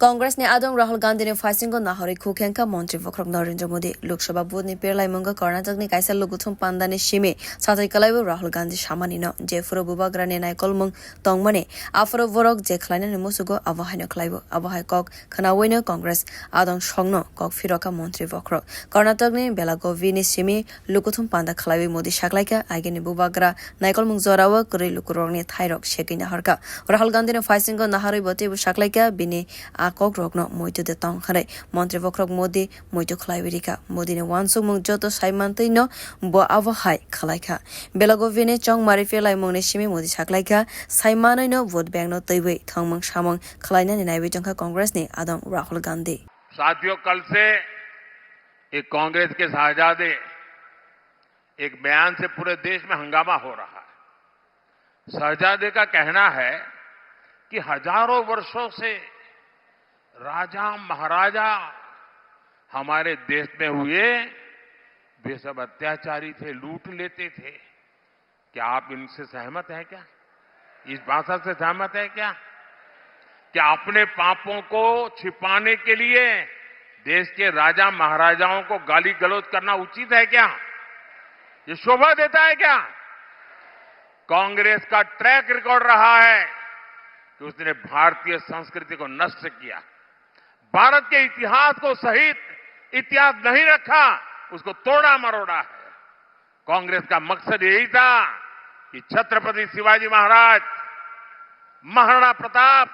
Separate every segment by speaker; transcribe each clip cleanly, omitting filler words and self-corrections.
Speaker 1: कांग्रेस ने आदम राहुल गांधी ने फाइसिंग को नाहरी खुखें का मंत्री वक्रक नरेंद्र मोदी लोकसभा बोर्ड ने पेरलाई मंग कर्नाटक ने काइसा लोगुथुम पांदा ने शिमे साथै कलाइबो राहुल गांधी सामानी न जेफुरो बुबाग्रा ने नायकल मंग तंगमने आफरो वरक जे खलाइना ने मुसुगो अवहायनो खलाइबो अवहाय कक खनावैनो कांग्रेस आदम संगनो कक फिरका मंत्री वक्रक कर्नाटक ने बेलागोवी ने शिमे लोगुथुम पांदा खलाइबो मोदी साकलाइका आगे ने बुबाग्रा नायकल मंग जराव करै लुकुरक ने थाइरक शेकिना हरका राहुल गांधी ने फाइसिंग को नाहरी बते साकलाइका बिने आकक रकनो मोइतो दे तंग खरे मंत्री वक्रक मोदी मोइतो खलाइबिरिका मोदी ने वानसुक मंग जतो साइमानतै न ब अवहाय खलाइका बेलागोवी ने चंग मारि फेलाई मंग ने सिमे मोदी साकलाइका साइमानै न भोट बैंक न तैबै थंगमंग सामंग खलाइना ने नाइबे जंखा कांग्रेस ने आदम राहुल गांधी
Speaker 2: साथियों कल से एक कांग्रेस के शहजादे एक बयान से पूरे देश में हंगामा हो रहा है। शहजादे का कहना है कि हजारों वर्षों से राजा महाराजा हमारे देश में हुए वे सब अत्याचारी थे, लूट लेते थे। क्या आप इनसे सहमत हैं क्या? इस भाषा से सहमत है क्या? क्या अपने पापों को छिपाने के लिए देश के राजा महाराजाओं को गाली गलौज करना उचित है क्या? ये शोभा देता है क्या? कांग्रेस का ट्रैक रिकॉर्ड रहा है कि उसने भारतीय संस्कृति को नष्ट किया, भारत के इतिहास को सहित इतिहास नहीं रखा, उसको तोड़ा मरोड़ा है। कांग्रेस का मकसद यही था कि छत्रपति शिवाजी महाराज, महाराणा प्रताप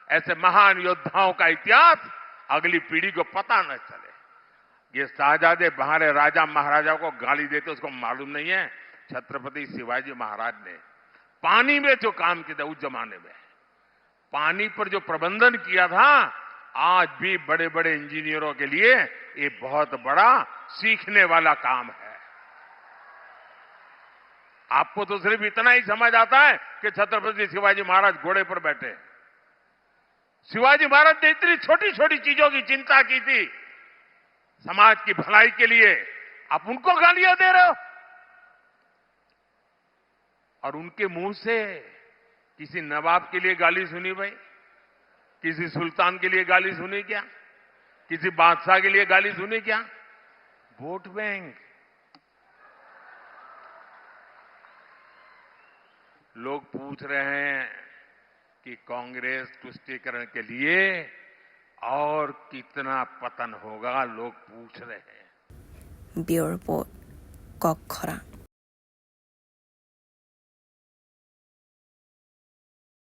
Speaker 2: ऐसे महान योद्धाओं का इतिहास अगली पीढ़ी को पता न चले। ये शहजादे बाहर राजा महाराजा को गाली देते उसको मालूम नहीं है छत्रपति शिवाजी महाराज ने पानी में जो काम किया था उस जमाने में, पानी पर जो प्रबंधन किया था, आज भी बड़े बड़े इंजीनियरों के लिए ये बहुत बड़ा सीखने वाला काम है। आपको तो सिर्फ इतना ही समझ आता है कि छत्रपति शिवाजी महाराज घोड़े पर बैठे। शिवाजी महाराज ने इतनी छोटी छोटी चीजों की चिंता की थी समाज की भलाई के लिए, आप उनको गालियां दे रहे हो। और उनके मुंह से किसी नवाब के लिए गाली सुनी भाई? किसी सुल्तान के लिए गाली सुनी क्या? किसी बादशाह के लिए गाली सुनी क्या? Vote bank. लोग पूछ रहे हैं कि कांग्रेस तुष्टीकरण के लिए और कितना पतन होगा, लोग पूछ रहे हैं।
Speaker 1: ब्यूरो रिपोर्ट कक खरा।